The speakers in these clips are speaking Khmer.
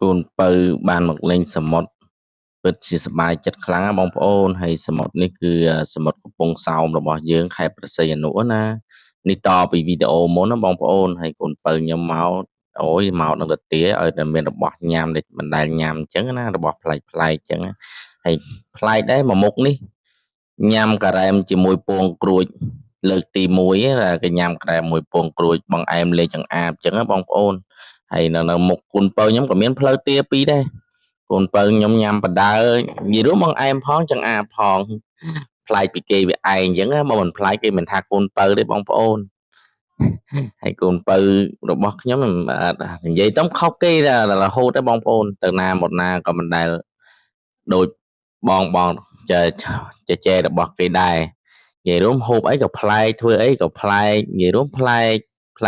កូនពៅបានមកលេងសមុទ្រពិតជាសប្បាយចិត្តខ្លាំងណាស់បងប្អូនហើយសមុទ្រនេះគឺសមុទ្រកំពង់សោមរបស់យើងខេត្តព្រះសីហនុណានេះតពីវីដេអូមុនណាបងប្អូនហើយកូនពៅខ្ញុំមកអូយមកនឹងទៅទាឲ្យតែមានរបស់ញ៉ាំដែលមិនដែលញ៉ាំអញ្ចឹងណារបស់ប្លែកៗអញ្ចឹងហើយប្លែកដែរមួយមុខនេះញ៉ាំការ៉េមជាមួយពងក្រួចលើកទី1ណាគេញ៉ាំការ៉េមមួយពងក្រួចបង្អែមលេងចង្អាបអញ្ចឹងណាបងប្អូនហើយនៅមុខកូនពៅខ្ញុំក៏មានផ្លូវទាពីរដែរកូនពៅខ្ញុំញ៉ាំបដើនិយាយរួមបង្អែមផងចង្អាបផងប្លែកពីគេវាឯងអញ្ចឹងណាបើមិនប្លែកគេមិនថាកូនពៅទេបងប្អូនហើយកូនពៅរបស់ខ្ញុំនិយាយទៅខុសគេរហូតដែរបងប្អូនទៅណាមកណាក៏មិនដែលដូចបងចែរបស់គេដែរនិយាយរួមហូបអីក៏ប្លែកធ្វើអីក៏ប្លែកនិយាយរួមប្លែ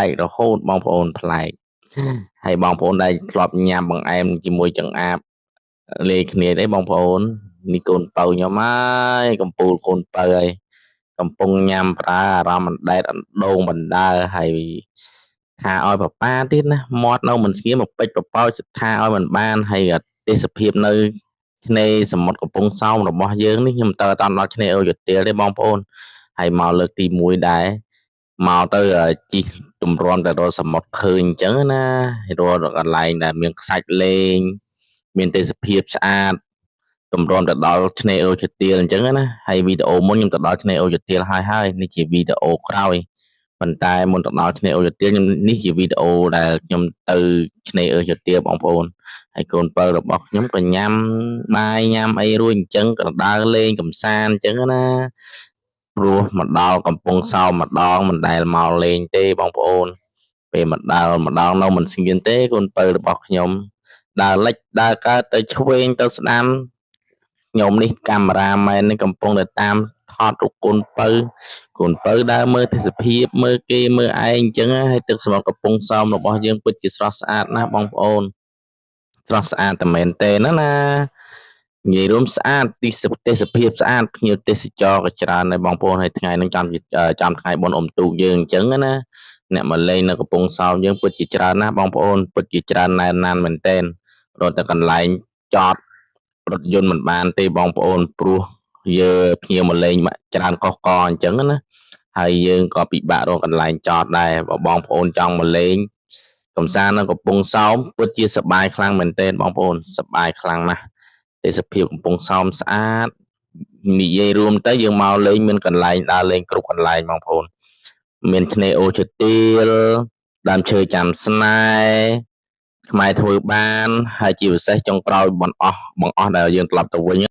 ករហូតបងប្អូនប្លែកហើយបងប្អូនដែលធ្លាប់ញ៉ាំបង្អែមជាមួយចង្អាបលេគ្នាទេបងប្អូននេះកូនពៅខ្ញុំហើយកំពូលកូនពៅហើយកំពុងញ៉ាំប្រើអារម្មណ៍អណ្ដែតអណ្ដូងបណ្ដើរហើយថាឲ្យប៉ាទៀតណាមាត់នៅមិនស្ងៀមមកពេចប្រប៉ោចថាឲ្យមិនបានហើយទេសភាពនៅឆ្នេរសមុទ្រកំពង់សោមរបស់យើងនេះខ្ញុំតើតាមដល់ឆ្នេរអូយទាលទេបងប្អូនហើយមកលើកទី1ដែរមកទៅជីកទម្រាំតែរកសមុទ្រឃើញអញ្ចឹងណារកកន្លែងដែលមានខ្សាច់លេងមានទេសភាពស្អាតទម្រាំទៅដល់ឆ្នេរអូឈើទាលអញ្ចឹងណាហើយវីដេអូមុនខ្ញុំទៅដល់ឆ្នេរអូឈើទាលហើយនេះជាវីដេអូក្រោយប៉ុន្តែមុនទៅដល់ឆ្នេរអូឈើទាលខ្ញុំនេះជាវីដេអូដែលខ្ញុំទៅឆ្នេរអូឈើទាលបងប្អូនហើយកូនពៅរបស់ខ្ញុំក៏ញ៉ាំបាយញ៉ាំអីរួចអញ្ចឹងក៏ដើរលេងកំសាន្តអញ្ចឹងណាព្រោះមកដល់កំពង់សោមម្ដងមិនដែលមកលេងទេបងប្អូនពេលម្ដងនៅមិនស្ងៀមទេកូនពៅរបស់ខ្ញុំដើរលិចដើរកើតទៅឆ្វេងទៅស្ដាំខ្ញុំនេះកាមេរ៉ាមែននេះកំពុងតែតាមថតរូបកូនពៅដើរមើលទេសភាពមើលគេមើលឯងអញ្ចឹងហើយទឹកសមុទ្រកំពង់សោមរបស់យើងពិតជាស្រស់ស្អាតណាស់បងប្អូនស្រស់ស្អាតតែមែនទេណានិយាយរួមស្អាតទេសភាពស្អាតភ្ញៀវទេសចរក៏ច្រើនដែរបងប្អូនហើយថ្ងៃនឹងចាំថ្ងៃបុណ្យអុំទូកយើងអញ្ចឹងណាអ្នកមកលេងនៅកំពង់សោមយើងពិតជាច្រើនណាស់បងប្អូនពិតជាច្រើនណែនណានមែនទែនរត់តែកន្លែងចតរថយន្តមិនបានទេបងប្អូនព្រោះយើងភ្ញៀវមកលេងច្រើនកុះកអញ្ចឹងណាហើយយើងក៏ពិបាករកកន្លែងចតដែរបើបងប្អូនចង់មកលេងកំសាន្តនៅកំពង់សោមពិតជាសប្បាយខ្លាំងមែនទែនបងប្អូនសប្បាយខ្លាំងណាស់ទេសភាពកំពង់សោមស្អាតនិយាយរួមទៅយើងមកលេងមានកន្លែងដើរលេងគ្រប់កន្លែងបងប្អូនមានឆ្នេរអូឈើទាលដើមឈើចាំស្នេហ៍ខ្មែរធ្វើបានហើយជាពិសេសចុងក្រោយបង្អស់ដែលយើងត្រឡប់ទៅវិញ